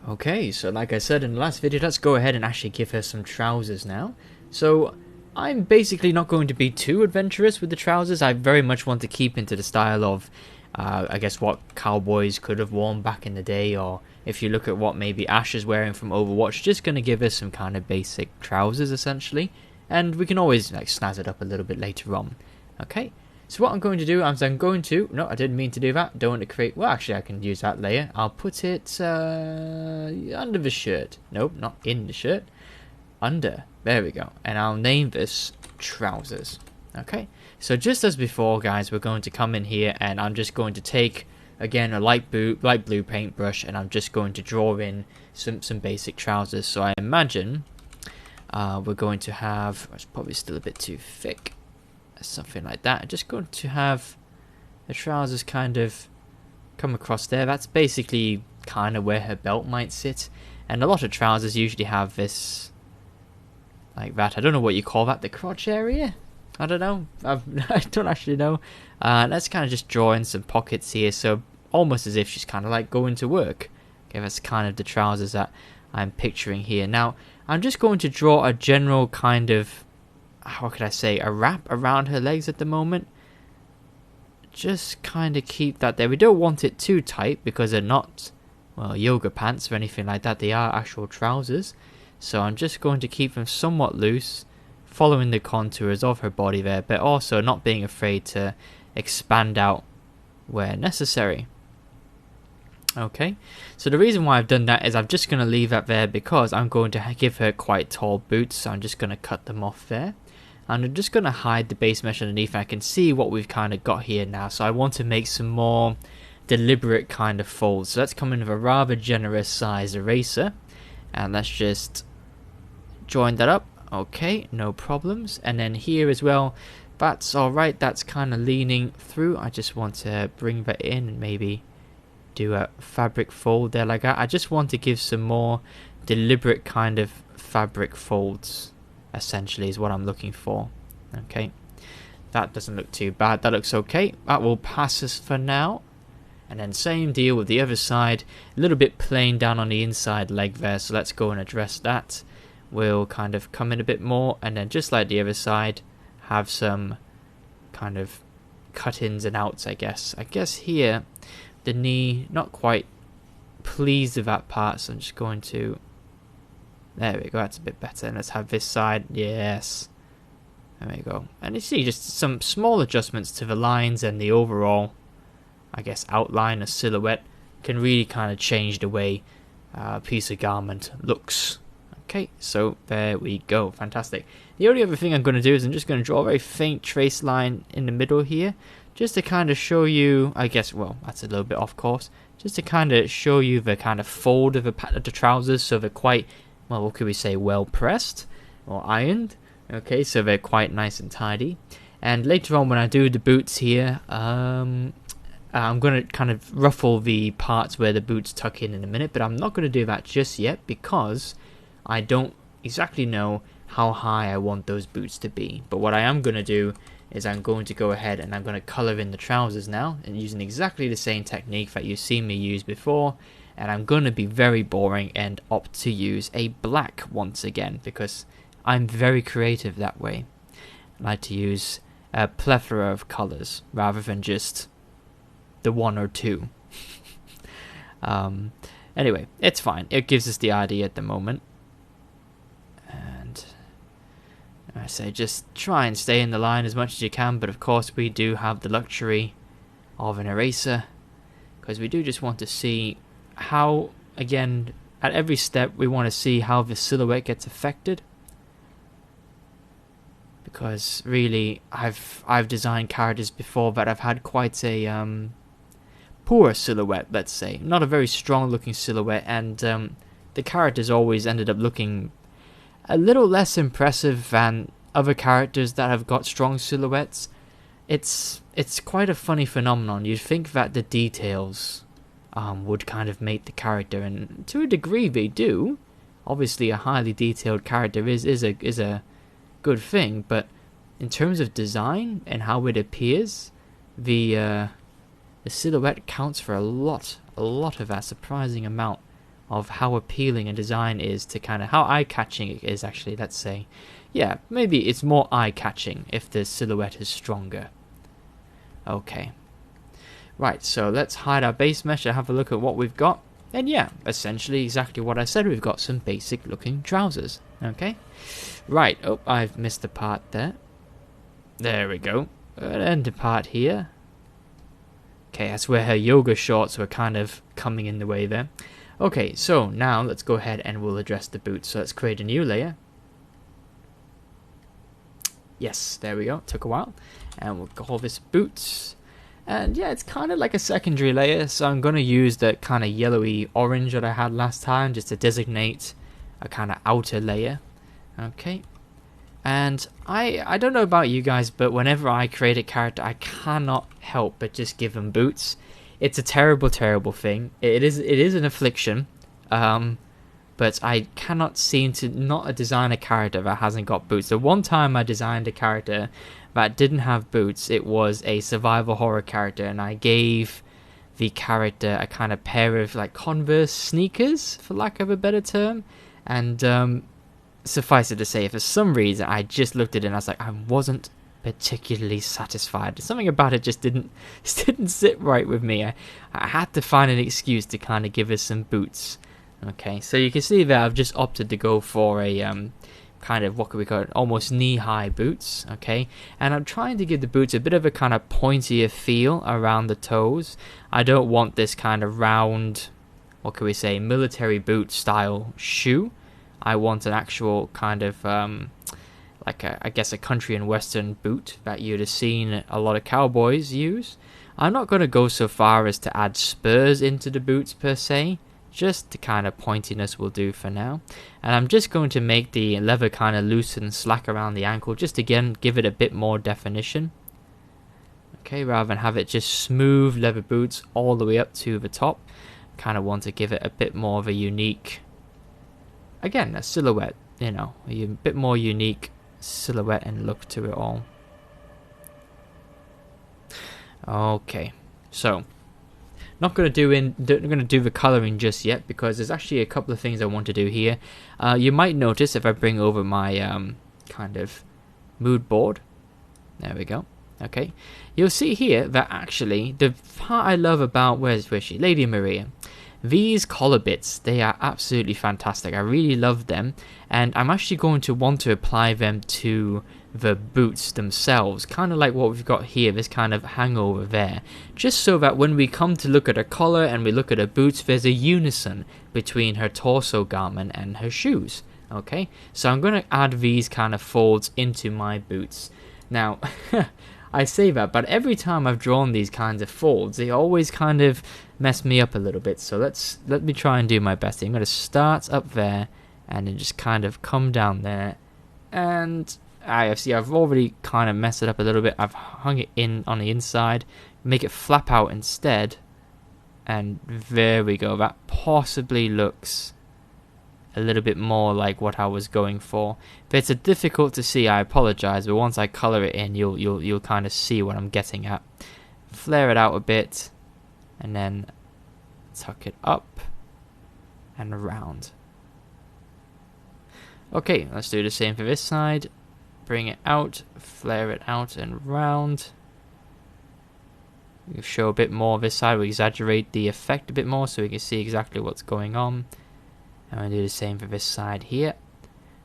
Okay, so like I said in the last video, let's go ahead and actually give her some trousers now. So I'm basically not going to be too adventurous with the trousers. I very much want to keep into the style of, I guess, what cowboys could have worn back in the day, or if you look at what maybe Ash is wearing from Overwatch, just going to give us some kind of basic trousers essentially, and we can always like snazz it up a little bit later on. Okay. So what I'm going to do is no, I didn't mean to do that. Don't want to create, well actually I can use that layer. I'll put it under the shirt. Nope, not in the shirt. Under. There we go. And I'll name this trousers. Okay. So just as before, guys, we're going to come in here and I'm just going to take, again, a light blue paintbrush, and I'm just going to draw in some basic trousers. So I imagine we're going to have, it's probably still a bit too thick. Something like that. I'm just going to have the trousers kind of come across there. That's basically kind of where her belt might sit. And a lot of trousers usually have this, like that. I don't know what you call that, the crotch area? I don't know. I don't actually know. Let's kind of just draw in some pockets here. So almost as if she's kind of like going to work. Okay, that's kind of the trousers that I'm picturing here. Now, I'm just going to draw a general kind of, how could I say, a wrap around her legs at the moment. Just kind of keep that there. We don't want it too tight because they're not, well, yoga pants or anything like that. They are actual trousers. So I'm just going to keep them somewhat loose, following the contours of her body there, but also not being afraid to expand out where necessary. Okay, so the reason why I've done that is I'm just going to leave that there because I'm going to give her quite tall boots. So I'm just going to cut them off there. And I'm just going to hide the base mesh underneath. I can see what we've kind of got here now. So I want to make some more deliberate kind of folds. So let's come in with a rather generous size eraser. And let's just join that up. Okay, no problems. And then here as well, that's alright. That's kind of leaning through. I just want to bring that in and maybe do a fabric fold there like that. I just want to give some more deliberate kind of fabric folds. Essentially is what I'm looking for. Okay, that doesn't look too bad. That looks okay. That will pass us for now. And then same deal with the other side. A little bit plain down on the inside leg there. So let's go and address that. We'll kind of come in a bit more. And then just like the other side, have some kind of cut-ins and outs, I guess. I guess here, the knee, not quite pleased with that part. So I'm just going to... There we go, that's a bit better. And let's have this side. Yes. There we go. And you see just some small adjustments to the lines and the overall, I guess, outline, a silhouette can really kind of change the way a piece of garment looks. Okay, so there we go. Fantastic. The only other thing I'm going to do is I'm just going to draw a very faint trace line in the middle here. Just to kind of show you, I guess, well, that's a little bit off course. Just to kind of show you the kind of fold of the trousers so they're quite... well, what could we say, well pressed or ironed. Okay, so they're quite nice and tidy. And later on when I do the boots here, I'm going to kind of ruffle the parts where the boots tuck in a minute, but I'm not going to do that just yet because I don't exactly know how high I want those boots to be. But what I am going to do is I'm going to go ahead and I'm going to color in the trousers now, and using exactly the same technique that you've seen me use before. And I'm going to be very boring and opt to use a black once again because I'm very creative that way. I like to use a plethora of colors rather than just the one or two. Anyway, it's fine. It gives us the idea at the moment. And I say just try and stay in the line as much as you can. But of course we do have the luxury of an eraser because we do just want to see how, again, at every step we want to see how the silhouette gets affected, because really I've designed characters before that I've had quite a poor silhouette, let's say, not a very strong looking silhouette, and the characters always ended up looking a little less impressive than other characters that have got strong silhouettes. It's quite a funny phenomenon. You'd think that the details would kind of make the character, and to a degree they do. Obviously, a highly detailed character is a good thing, but in terms of design and how it appears, the silhouette counts for a lot of that surprising amount of how appealing a design is to kind of how eye-catching it is actually, let's say. Yeah, maybe it's more eye-catching if the silhouette is stronger. Okay. Right, so let's hide our base mesh and have a look at what we've got. And yeah, essentially exactly what I said, we've got some basic looking trousers. Okay. Right, oh, I've missed a part there. There we go. And a part here. Okay, that's where her yoga shorts were kind of coming in the way there. Okay, so now let's go ahead and we'll address the boots. So let's create a new layer. Yes, there we go. Took a while. And we'll call this boots. And yeah, it's kind of like a secondary layer. So I'm going to use the kind of yellowy orange that I had last time just to designate a kind of outer layer. Okay. And I don't know about you guys, but whenever I create a character, I cannot help but just give them boots. It's a terrible, terrible thing. It is an affliction. But I cannot seem to not design a character that hasn't got boots. The one time I designed a character that didn't have boots, it was a survival horror character, and I gave the character a kind of pair of like Converse sneakers, for lack of a better term. And suffice it to say, for some reason, I just looked at it and I was like, I wasn't particularly satisfied. Something about it just didn't sit right with me. I had to find an excuse to kind of give us some boots. Okay, so you can see that I've just opted to go for a kind of, what could we call it, almost knee-high boots, okay? And I'm trying to give the boots a bit of a kind of pointier feel around the toes. I don't want this kind of round, what could we say, military boot style shoe. I want an actual kind of, like I guess a country and western boot that you'd have seen a lot of cowboys use. I'm not going to go so far as to add spurs into the boots per se. Just the kind of pointiness will do for now. And I'm just going to make the leather kind of loose and slack around the ankle, just again give it a bit more definition. Okay, rather than have it just smooth leather boots all the way up to the top. Kind of want to give it a bit more of a unique, again, a silhouette, you know, a bit more unique silhouette and look to it all. Okay, so not going to do the coloring just yet, because there's actually a couple of things I want to do here. You might notice if I bring over my kind of mood board. There we go. Okay, you'll see here that actually the part I love about where's she? Lady Maria. These collar bits, they are absolutely fantastic. I really love them, and I'm actually going to want to apply them to the boots themselves, kind of like what we've got here, this kind of hangover there, just so that when we come to look at her collar and we look at her boots, there's a unison between her torso garment and her shoes. Okay, so I'm going to add these kind of folds into my boots. Now, I say that, but every time I've drawn these kinds of folds, they always kind of mess me up a little bit. So let me try and do my best. I'm going to start up there and then just kind of come down there, and I've already kind of messed it up a little bit. I've hung it in on the inside, make it flap out instead, and there we go. That possibly looks a little bit more like what I was going for. If it's difficult to see, I apologize, but once I color it in, you'll kind of see what I'm getting at. Flare it out a bit, and then tuck it up and around. Okay, let's do the same for this side. Bring it out, flare it out and round. We'll show a bit more this side, we'll exaggerate the effect a bit more so we can see exactly what's going on. And we'll do the same for this side here.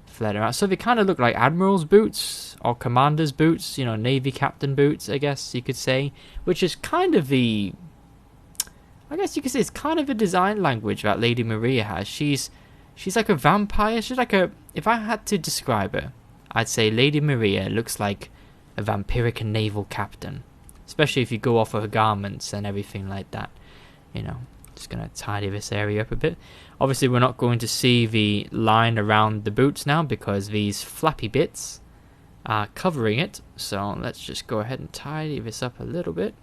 Flare it out. So they kind of look like Admiral's boots, or Commander's boots, you know, Navy Captain boots, I guess you could say. Which is kind of the, I guess you could say it's kind of a design language that Lady Maria has. She's like a vampire, she's like a, if I had to describe her, I'd say Lady Maria looks like a vampiric naval captain. Especially if you go off of her garments and everything like that. You know, just going to tidy this area up a bit. Obviously, we're not going to see the line around the boots now because these flappy bits are covering it. So let's just go ahead and tidy this up a little bit.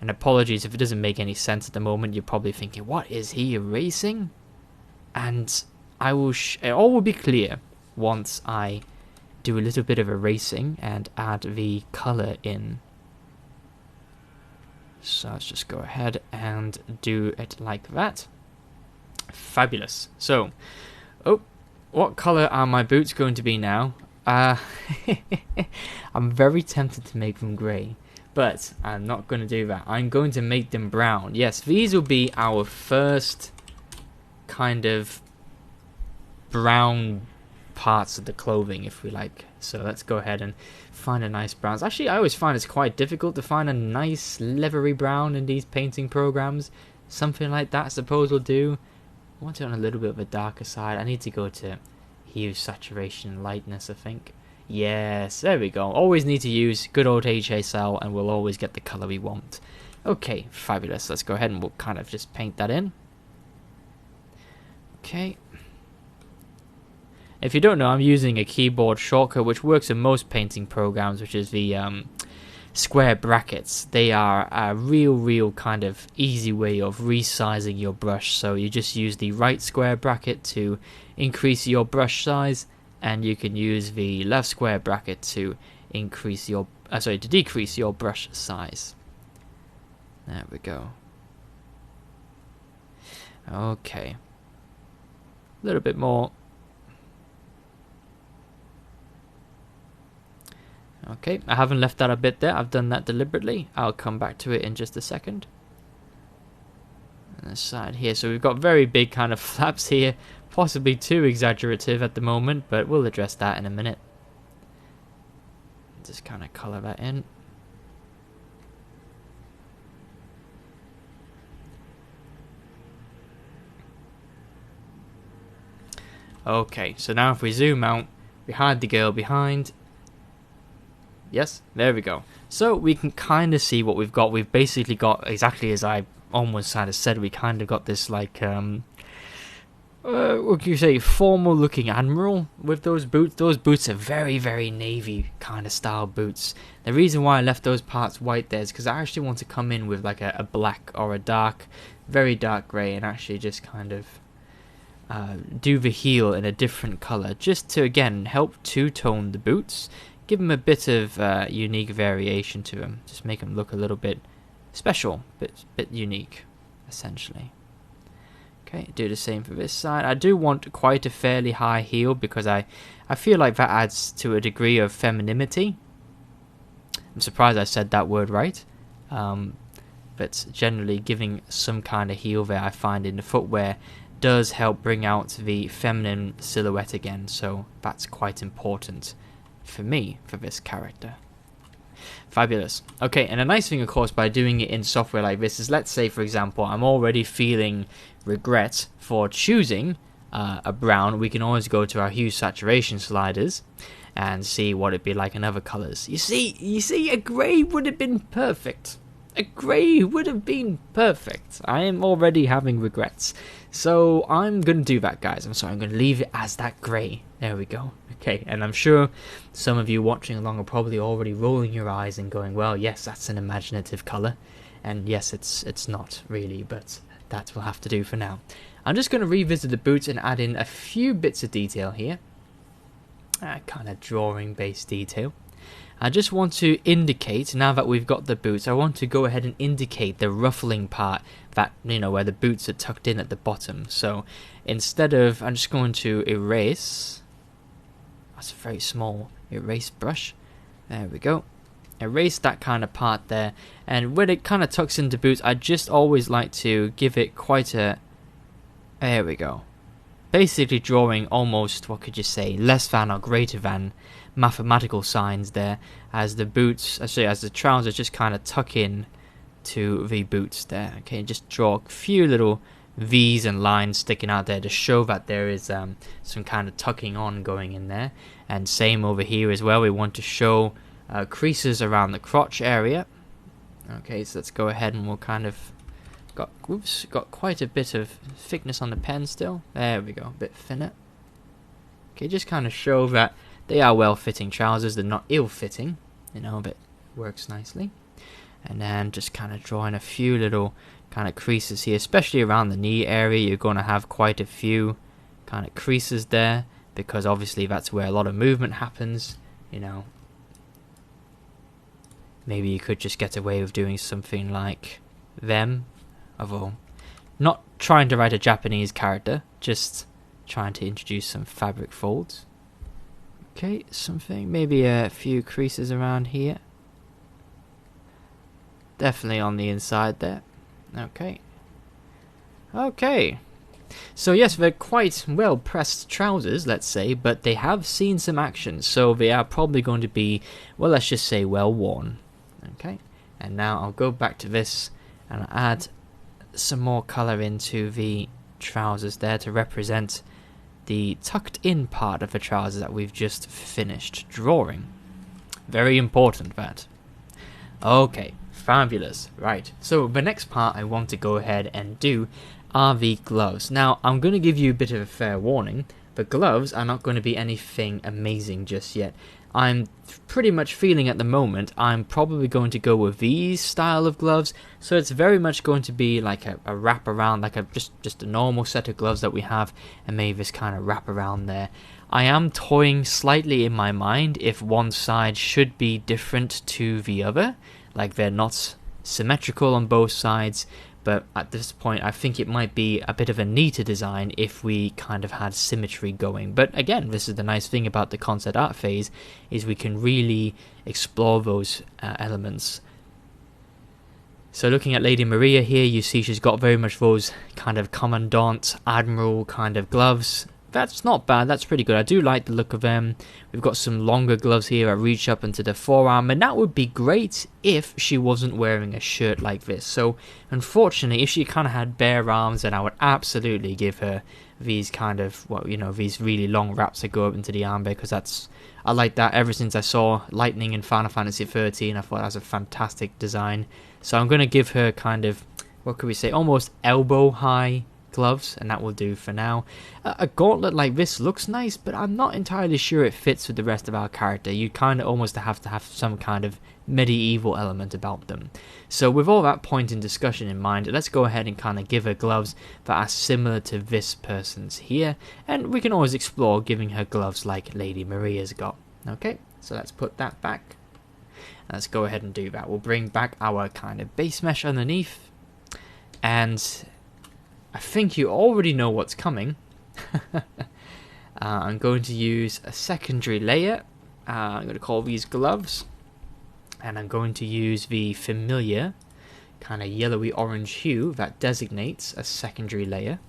And apologies if it doesn't make any sense at the moment. You're probably thinking, what is he erasing? And I will it all will be clear once I do a little bit of erasing and add the color in. So let's just go ahead and do it like that. Fabulous. So, oh, what colour are my boots going to be now? I'm very tempted to make them grey, but I'm not going to do that. I'm going to make them brown. Yes, these will be our first kind of brown parts of the clothing, if we like. So let's go ahead and find a nice brown. Actually, I always find it's quite difficult to find a nice leathery brown in these painting programs. Something like that I suppose will do. I want it on a little bit of a darker side. I need to go to hue, saturation, and lightness, I think. Yes, there we go. Always need to use good old HSL and we'll always get the colour we want. Okay, fabulous. Let's go ahead and we'll kind of just paint that in. Okay. If you don't know, I'm using a keyboard shortcut which works in most painting programs, which is the square brackets. They are a real kind of easy way of resizing your brush. So you just use the right square bracket to increase your brush size, and you can use the left square bracket to increase your to decrease your brush size. There we go. Okay. A little bit more. Okay, I haven't left that a bit there. I've done that deliberately. I'll come back to it in just a second. And the side here. So we've got very big kind of flaps here. Possibly too exaggerative at the moment, but we'll address that in a minute. Just kind of colour that in. Okay, so now if we zoom out, we hide the girl behind. Yes, there we go. So we can kind of see what we've got. We've basically got, exactly as I almost had said, we kind of got this like, what can you say, formal looking admiral with those boots. Those boots are very navy kind of style boots. The reason why I left those parts white there is because I actually want to come in with like a black or a dark, very dark grey, and actually just kind of do the heel in a different colour, just to again help two-tone the boots. Give them a bit of unique variation to them. Just make them look a little bit special, bit unique, essentially. Okay, do the same for this side. I do want quite a fairly high heel because I feel like that adds to a degree of femininity. I'm surprised I said that word right. But generally giving some kind of heel there, I find in the footwear does help bring out the feminine silhouette again. So that's quite important for me, for this character. Fabulous. Okay, and a nice thing, of course, by doing it in software like this is, let's say, for example, I'm already feeling regret for choosing a brown. We can always go to our hue saturation sliders and see what it'd be like in other colors. You see, a grey would have been perfect. A grey would have been perfect. I am already having regrets. So I'm going to do that, guys. I'm sorry, I'm going to leave it as that grey. There we go. Okay, and I'm sure some of you watching along are probably already rolling your eyes and going, well, yes, that's an imaginative colour. And yes, it's not really, but that will have to do for now. I'm just going to revisit the boots and add in a few bits of detail here. Kind of drawing-based detail. I just want to indicate, now that we've got the boots, I want to go ahead and indicate the ruffling part, that, you know, where the boots are tucked in at the bottom. So instead of, I'm just going to erase. That's a very small erase brush. There we go. Erase that kind of part there. And when it kind of tucks into boots, I just always like to give it quite a... There we go. Basically drawing almost, what could you say, less than or greater than mathematical signs there, as the boots, actually as the trousers just kind of tuck in to the boots there. Okay, just draw a few little V's and lines sticking out there to show that there is some kind of tucking on going in there. And same over here as well, we want to show creases around the crotch area. Okay, so let's go ahead and we'll kind of got quite a bit of thickness on the pen still. There we go, a bit thinner. Okay, just kind of show that they are well-fitting trousers. They're not ill-fitting, you know, but works nicely. And then just kind of drawing a few little kind of creases here, especially around the knee area. You're going to have quite a few kind of creases there, because obviously that's where a lot of movement happens, you know. Maybe you could just get away with doing something like them, although Not trying to write a Japanese character, just trying to introduce some fabric folds. Okay, something, maybe a few creases around here. Definitely on the inside there. Okay. Okay. So yes, they're quite well pressed trousers, let's say, but they have seen some action, so they are probably going to be, well, let's just say well worn. Okay, and now I'll go back to this and add some more colour into the trousers there to represent the tucked in part of the trousers that we've just finished drawing. Very important, that. Okay, fabulous. Right, so the next part I want to go ahead and do are the gloves. Now, I'm going to give you a bit of a fair warning. The gloves are not going to be anything amazing just yet. I'm pretty much feeling at the moment I'm probably going to go with these style of gloves. So it's very much going to be like a wrap around, like just a normal set of gloves that we have, and maybe this kind of wrap around there. I am toying slightly in my mind if one side should be different to the other, like they're not symmetrical on both sides. But at this point, I think it might be a bit of a neater design if we kind of had symmetry going. But again, this is the nice thing about the concept art phase, is we can really explore those elements. So looking at Lady Maria here, you see she's got very much those kind of Commandant, Admiral kind of gloves. That's not bad, that's pretty good. I do like the look of them. We've got some longer gloves here that reach up into the forearm, and that would be great if she wasn't wearing a shirt like this. So unfortunately, if she kind of had bare arms, then I would absolutely give her these kind of, well, you know, these really long wraps that go up into the arm, because I like that ever since I saw Lightning in Final Fantasy 13. I thought that was a fantastic design. So I'm going to give her kind of, what could we say, almost elbow high gloves, and that will do for now. A gauntlet like this looks nice, but I'm not entirely sure it fits with the rest of our character. You kind of almost have to have some kind of medieval element about them. So with all that point in discussion in mind, let's go ahead and kind of give her gloves that are similar to this person's here, and we can always explore giving her gloves like Lady Maria's got. Okay, so let's put that back. Let's go ahead and do that. We'll bring back our kind of base mesh underneath, and I think you already know what's coming. I'm going to use a secondary layer. I'm going to call these gloves. And I'm going to use the familiar kind of yellowy orange hue that designates a secondary layer.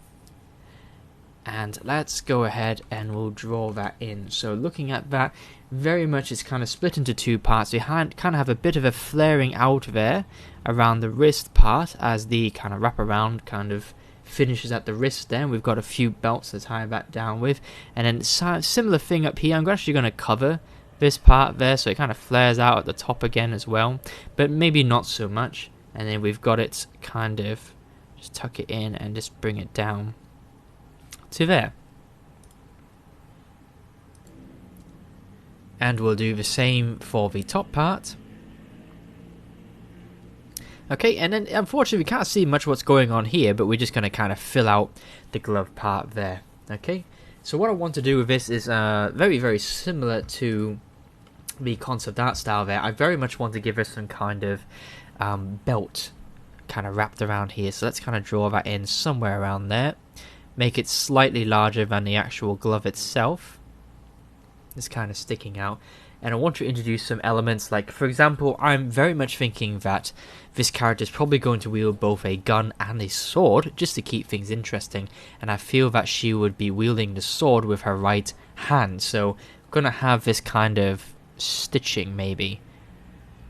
And let's go ahead and we'll draw that in. So looking at that, very much it's kind of split into two parts. We kind of have a bit of a flaring out there around the wrist part as the kind of wraparound kind of finishes at the wrist there. We've got a few belts to tie that down with, and then similar thing up here. I'm actually going to cover this part there so it kind of flares out at the top again as well, but maybe not so much. And then we've got it kind of just tuck it in and just bring it down to there. And we'll do the same for the top part. Okay, and then unfortunately we can't see much what's going on here, but we're just going to kind of fill out the glove part there. Okay, so what I want to do with this is very, very similar to the concept art style there. I very much want to give us some kind of belt kind of wrapped around here. So let's kind of draw that in somewhere around there. Make it slightly larger than the actual glove itself. It's kind of sticking out. And I want to introduce some elements like, for example, I'm very much thinking that this character is probably going to wield both a gun and a sword, just to keep things interesting. And I feel that she would be wielding the sword with her right hand. So I'm going to have this kind of stitching maybe.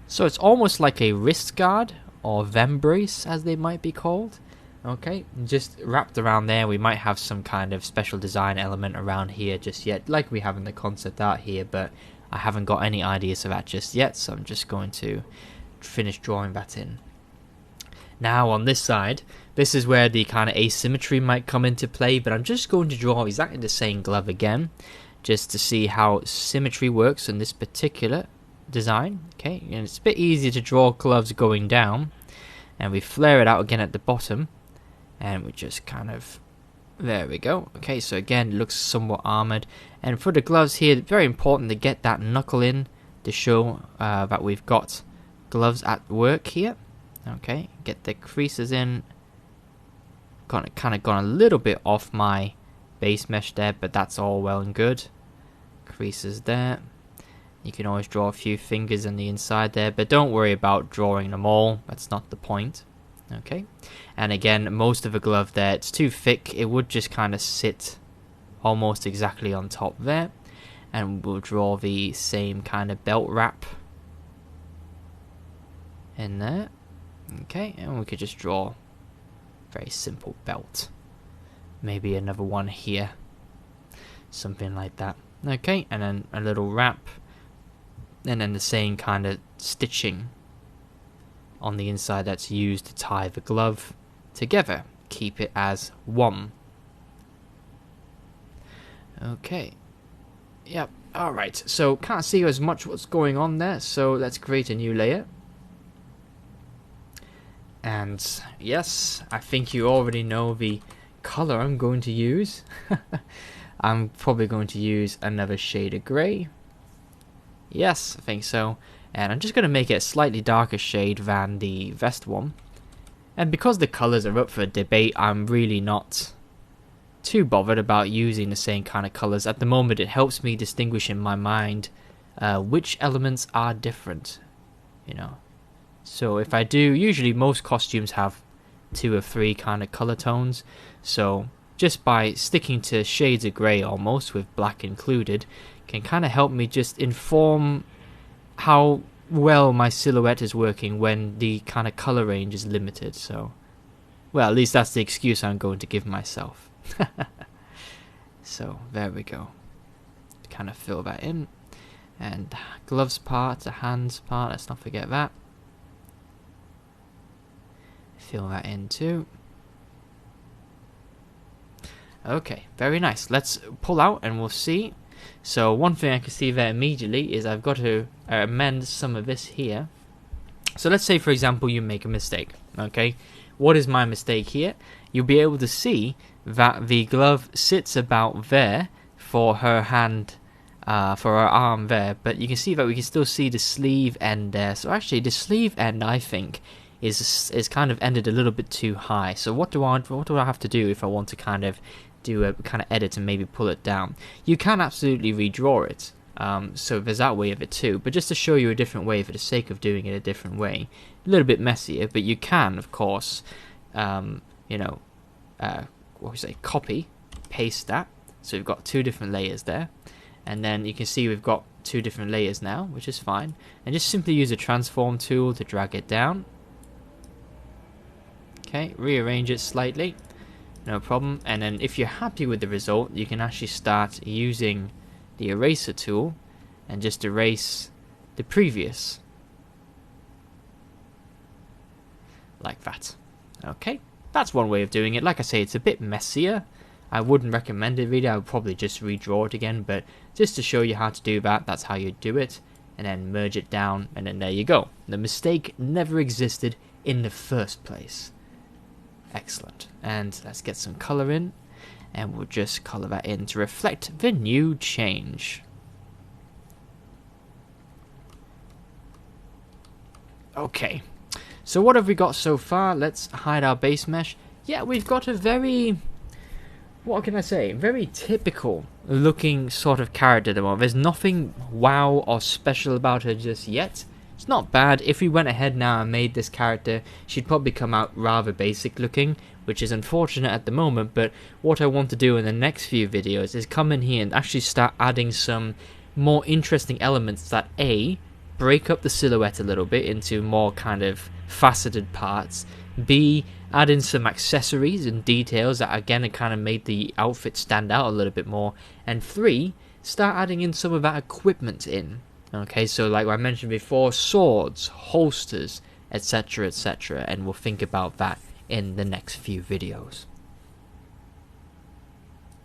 So it's almost like a wrist guard or vambrace as they might be called. Okay, just wrapped around there. We might have some kind of special design element around here just yet, like we have in the concept art here, but I haven't got any ideas of that just yet, so I'm just going to finish drawing that in. Now on this side, this is where the kind of asymmetry might come into play, but I'm just going to draw exactly the same glove again, just to see how symmetry works in this particular design. Okay, and it's a bit easier to draw gloves going down, and we flare it out again at the bottom, and we just kind of, there we go. Okay, so again it looks somewhat armored, and for the gloves here, very important to get that knuckle in to show that we've got gloves at work here. Okay, get the creases in kind of gone a little bit off my base mesh there, but that's all well and good. Creases there. You can always draw a few fingers on the inside there, but don't worry about drawing them all. That's not the point. Okay, and again, most of the glove there, it's too thick. It would just kind of sit almost exactly on top there. And we'll draw the same kind of belt wrap in there. Okay, and we could just draw a very simple belt. Maybe another one here. Something like that. Okay, and then a little wrap. And then the same kind of stitching on the inside that's used to tie the glove together. Keep it as one. Okay. Yep, alright, so can't see as much what's going on there, so let's create a new layer. And yes, I think you already know the color I'm going to use. I'm probably going to use another shade of grey. Yes, I think so. And I'm just going to make it a slightly darker shade than the vest one. And because the colors are up for debate, I'm really not too bothered about using the same kind of colors. At the moment, it helps me distinguish in my mind which elements are different, you know. So if I do, usually most costumes have 2 or 3 kind of color tones, so just by sticking to shades of grey almost, with black included, can kind of help me just inform how well my silhouette is working when the kind of color range is limited. So, well, at least that's the excuse I'm going to give myself. So there we go. Kind of fill that in, and gloves part, the hands part, let's not forget that. Fill that in too. Okay, very nice. Let's pull out and we'll see. So one thing I can see there immediately is I've got to amend some of this here. So let's say, for example, you make a mistake. Okay, what is my mistake here? You'll be able to see that the glove sits about there for her hand, for her arm there, but you can see that we can still see the sleeve end there. So actually the sleeve end, I think, is kind of ended a little bit too high. So what do I have to do if I want to kind of do a kind of edit and maybe pull it down? You can absolutely redraw it. So there's that way of it too, but just to show you a different way for the sake of doing it a different way, a little bit messier, but you can, of course, you know, what we say, copy, paste that. So we've got 2 different layers there, and then you can see we've got 2 different layers now, which is fine. And just simply use a transform tool to drag it down. Okay, rearrange it slightly, no problem. And then if you're happy with the result, you can actually start using the eraser tool and just erase the previous, like that. Okay, that's one way of doing it. Like I say, it's a bit messier. I wouldn't recommend it really. I would probably just redraw it again, but just to show you how to do that, that's how you do it. And then merge it down, and then there you go. The mistake never existed in the first place. Excellent. And let's get some color in, and we'll just color that in to reflect the new change. Okay, so what have we got so far? Let's hide our base mesh. Yeah, we've got a very, what can I say, very typical looking sort of character at the moment. There's nothing wow or special about her just yet. It's not bad. If we went ahead now and made this character, she'd probably come out rather basic looking, which is unfortunate at the moment. But what I want to do in the next few videos is come in here and actually start adding some more interesting elements that A, break up the silhouette a little bit into more kind of faceted parts, B, add in some accessories and details that again kind of made the outfit stand out a little bit more, and 3, start adding in some of that equipment in. Okay, so like I mentioned before, swords, holsters, etc, etc, and we'll think about that in the next few videos.